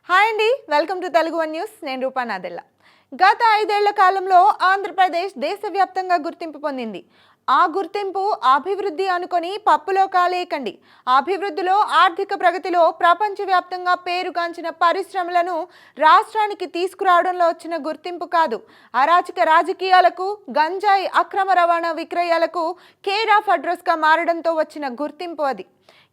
Hi అండి, welcome to Telugu one news. నేను రూపా నాదెల్ల. గత 5 ఏళ్ల కాలంలో ఆంధ్రప్రదేశ్ దేశవ్యాప్తంగా గుర్తింపు పొందింది. ఆ గుర్తింపు అభివృద్ధి అనుకొని పప్పులో కాలేయకండి. అభివృద్ధిలో, ఆర్థిక ప్రగతిలో ప్రపంచవ్యాప్తంగా పేరుగాంచిన పరిశ్రమలను రాష్ట్రానికి తీసుకురావడంలో వచ్చిన గుర్తింపు కాదు. అరాచక రాజకీయాలకు, గంజాయి అక్రమ రవాణా విక్రయాలకు కేర్ ఆఫ్ అడ్రస్గా మారడంతో వచ్చిన గుర్తింపు అది.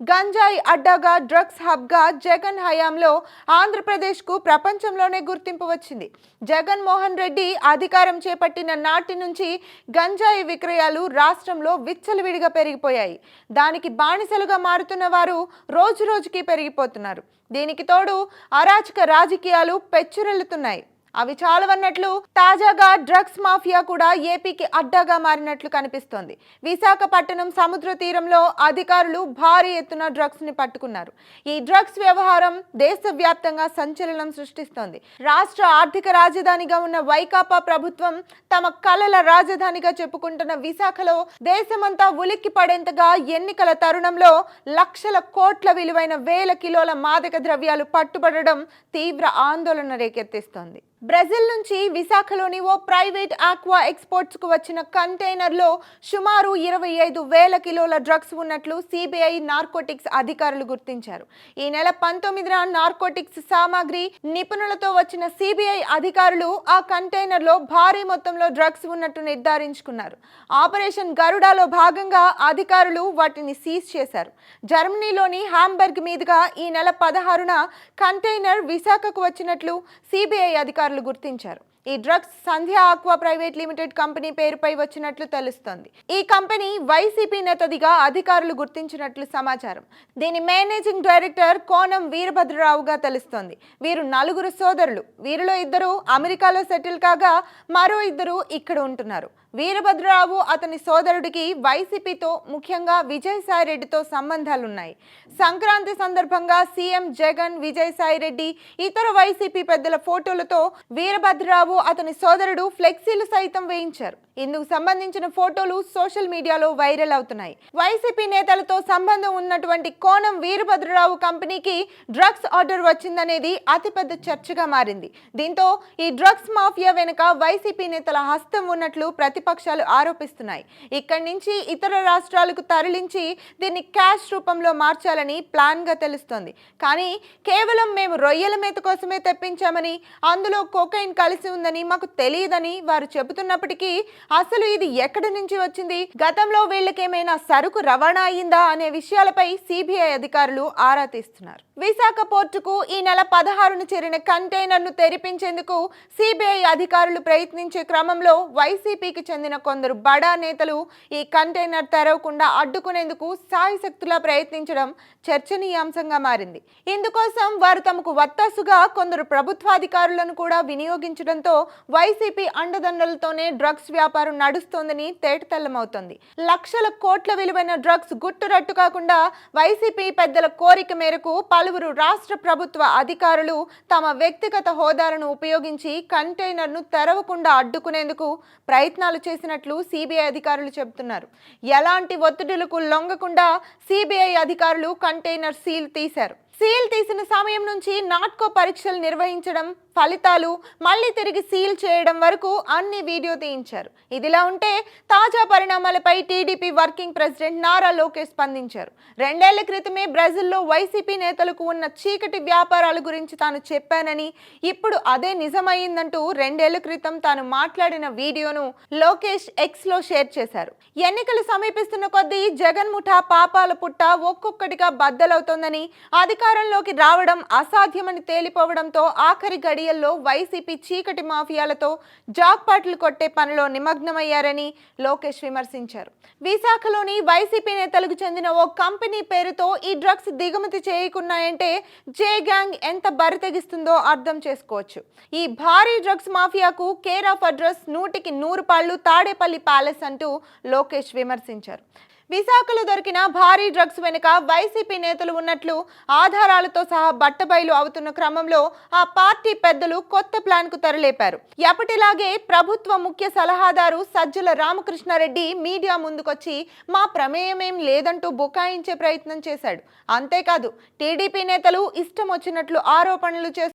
గంజాయి అడ్డాగా, డ్రగ్స్ హబ్గా జగన్ హయాంలో ఆంధ్రప్రదేశ్కు ప్రపంచంలోనే గుర్తింపు వచ్చింది. జగన్మోహన్ రెడ్డి అధికారం చేపట్టిన నాటి నుంచి గంజాయి విక్రయాలు రాష్ట్రంలో విచ్చలవిడిగా పెరిగిపోయాయి. దానికి బానిసలుగా మారుతున్న వారు రోజు రోజుకి పెరిగిపోతున్నారు. దీనికి తోడు అరాచక రాజకీయాలు పెచ్చురెల్లుతున్నాయి. అవి చాలవన్నట్లు తాజాగా డ్రగ్స్ మాఫియా కూడా ఏపీకి అడ్డాగా మారినట్లు కనిపిస్తోంది. విశాఖపట్నం సముద్ర తీరంలో అధికారులు భారీ ఎత్తున డ్రగ్స్ ని పట్టుకున్నారు. ఈ డ్రగ్స్ వ్యవహారం దేశవ్యాప్తంగా సంచలనం సృష్టిస్తోంది. రాష్ట్ర ఆర్థిక రాజధానిగా ఉన్న వైకాపా ప్రభుత్వం తమ కలల రాజధానిగా చెప్పుకుంటున్న విశాఖలో దేశమంతా ఉలిక్కి పడేంతగా ఎన్నికల తరుణంలో లక్షల కోట్ల విలువైన వేల కిలోల మాదక ద్రవ్యాలు పట్టుబడడం తీవ్ర ఆందోళన రేకెత్తిస్తోంది. బ్రెజిల్ నుంచి విశాఖలోని ఓ ప్రైవేట్ ఆక్వా ఎక్స్పోర్ట్స్ కు వచ్చిన కంటైనర్లో సుమారు 25,000 కిలోల డ్రగ్స్ ఉన్నట్లు సిబిఐ నార్కోటిక్స్ అధికారులు గుర్తించారు. ఈ నెల 19న నార్కోటిక్స్ సామాగ్రి నిపుణులతో వచ్చిన సిబిఐ అధికారులు ఆ కంటైనర్లో భారీ మొత్తంలో డ్రగ్స్ ఉన్నట్టు నిర్ధారించుకున్నారు. ఆపరేషన్ గరుడాలో భాగంగా అధికారులు వాటిని సీజ్ చేశారు. జర్మనీలోని హాంబర్గ్ మీదుగా ఈ నెల 16న కంటైనర్ విశాఖకు వచ్చినట్లు సిబిఐ అధికారులు గుర్తించారు. ఈ డ్రగ్స్ సంధ్య ఆక్వా ప్రైవేట్ లిమిటెడ్ కంపెనీ పేరుపై వచ్చినట్లు తెలుస్తోంది. ఈ కంపెనీ వైసీపీ నేతదిగా అధికారులు గుర్తించినట్లు సమాచారం. దీని మేనేజింగ్ డైరెక్టర్ కోనం వీరభద్రరావుగా తెలుస్తోంది. వీరు 4 సోదరులు. వీరిలో 2 అమెరికాలో సెటిల్ కాగా మరో 2 ఇక్కడ ఉంటున్నారు. వీరభద్రరావు అతని సోదరుడికి వైసీపీతో, ముఖ్యంగా విజయసాయిరెడ్డితో సంబంధాలున్నాయి. సంక్రాంతి సందర్భంగా సీఎం జగన్, విజయసాయిరెడ్డి, ఇతర వైసీపీ పెద్దల ఫోటోలతో వీరభద్రరావు అతని సోదరుడు ఫ్లెక్సీలు సైతం వేయించారు. ఇందుకు సంబంధించిన ఫోటోలు సోషల్ మీడియాలో వైరల్ అవుతున్నాయి. వైసీపీ నేతలతో సంబంధం ఉన్నటువంటి కోనం వీరభద్రరావు కంపెనీకి డ్రగ్స్ ఆర్డర్ వచ్చిందనేది అతిపెద్ద చర్చగా మారింది. దీంతో ఈ డ్రగ్స్ మాఫియా వెనుక వైసీపీ నేతల హస్తం ఉన్నట్లు ప్రతిపక్షాలు ఆరోపిస్తున్నాయి. ఇక్కడి నుంచి ఇతర రాష్ట్రాలకు తరలించి దీన్ని క్యాష్ రూపంలో మార్చాలని ప్లాన్ గా తెలుస్తోంది. కానీ కేవలం మేము రొయ్యల మేత కోసమే తెప్పించామని, అందులో కోకైన్ కలిసి ఉందని మాకు తెలియదని వారు చెబుతున్నప్పటికీ అసలు ఇది ఎక్కడి నుంచి వచ్చింది, గతంలో వీళ్ళకేమైనా సరుకు రవాణా అయిందా అనే విషయాలపై సిబిఐ అధికారులు ఆరా తీస్తున్నారు. విశాఖ పోర్టుకు ఈ నెల 16న చేరిన కంటైనర్ ను తెరిపించేందుకు సిబిఐ అధికారులు ప్రయత్నించే క్రమంలో వైసీపీకి చెందిన కొందరు బడా నేతలు ఈ కంటైనర్ తెరవకుండా అడ్డుకునేందుకు సాయశక్తులా ప్రయత్నించడం చర్చనీయాంశంగా మారింది. ఇందుకోసం వారు తమకు వత్తాసుగా కొందరు ప్రభుత్వాధికారులను కూడా వినియోగించడంతో వైసీపీ అండదండలతోనే డ్రగ్స్ వ్యాపారం నడుస్తోందని తేటతెల్లమవుతోంది. లక్షల కోట్ల విలువైన డ్రగ్స్ గుట్టురట్టు కాకుండా వైసీపీ పెద్దల కోరిక మేరకు పలువురు రాష్ట్ర ప్రభుత్వ అధికారులు తమ వ్యక్తిగత హోదాలను ఉపయోగించి కంటైనర్ ను తెరవకుండా అడ్డుకునేందుకు ప్రయత్నాలు చేసినట్లు సిబిఐ అధికారులు చెబుతున్నారు. ఎలాంటి ఒత్తిడులకు లొంగకుండా సిబిఐ అధికారులు కంటైనర్ సీల్ తీశారు. సీల్ తీసిన సమయం నుంచి నాట్కో పరీక్షలు నిర్వహించడం, ఫలితాలు, మళ్ళీ తిరిగి సీల్ చేయడం వరకు అన్ని వీడియో తీయించారు. ఇదిలా ఉంటే తాజా పరిణామాలపై TDP working president Nara Lokesh స్పందించారు. 2 ఏళ్ల క్రితమే బ్రెజిల్లో వైసీపీ నేతలకు ఉన్న చీకటి వ్యాపారాల గురించి తాను చెప్పానని, ఇప్పుడు అదే నిజమయ్యిందంటూ 2 ఏళ్ల క్రితం తాను మాట్లాడిన వీడియోను లోకేష్ ఎక్స్ లో షేర్ చేశారు. ఎన్నికలు సమీపిస్తున్న కొద్దీ జగన్ ముఠా పాపాల పుట్ట ఒక్కొక్కటిగా బద్దలవుతోందని, అధికారంలోకి రావడం అసాధ్యమని తేలిపోవడంతో ఆఖరి గడియల్లో వైసీపీ చీకటి మాఫియాలతో జాక్పాట్లు కొట్టే పనిలో నిమగ్నమయ్యారని లోకేష్ విమర్శించారు. విశాఖలోని వైసీపీ నేతలకు చెందిన ఓ కంపెనీ పేరుతో ఈ డ్రగ్స్ దిగుమతి చేయకున్నాయంటే జే గ్యాంగ్ ఎంత బరితెగిస్తుందో అర్థం చేసుకోవచ్చు. ఈ భారీ డ్రగ్స్ మాఫియాకు కేర్ ఆఫ్ అడ్రస్ 100కి 100 పాళ్లు తాడేపల్లి ప్యాలెస్ అంటూ లోకేష్ విమర్శించారు. విశాఖలో దొరికిన భారీ డ్రగ్స్ వెనుక వైసీపీ నేతలు ఉన్నట్లు ఆధారాలతో సహా బట్టబయలు అవుతున్న క్రమంలో ఆ పార్టీ పెద్దలు కొత్త ప్లాన్ కు తెరలేపారు. ఎప్పటిలాగే ప్రభుత్వ ముఖ్య సలహాదారు సజ్జల రామకృష్ణారెడ్డి మీడియా ముందుకొచ్చి మా ప్రమేయమేం లేదంటూ బుకాయించే ప్రయత్నం చేశాడు. అంతేకాదు టీడీపీ నేతలు ఇష్టం వచ్చినట్లు ఆరోపణలు చేస్తూ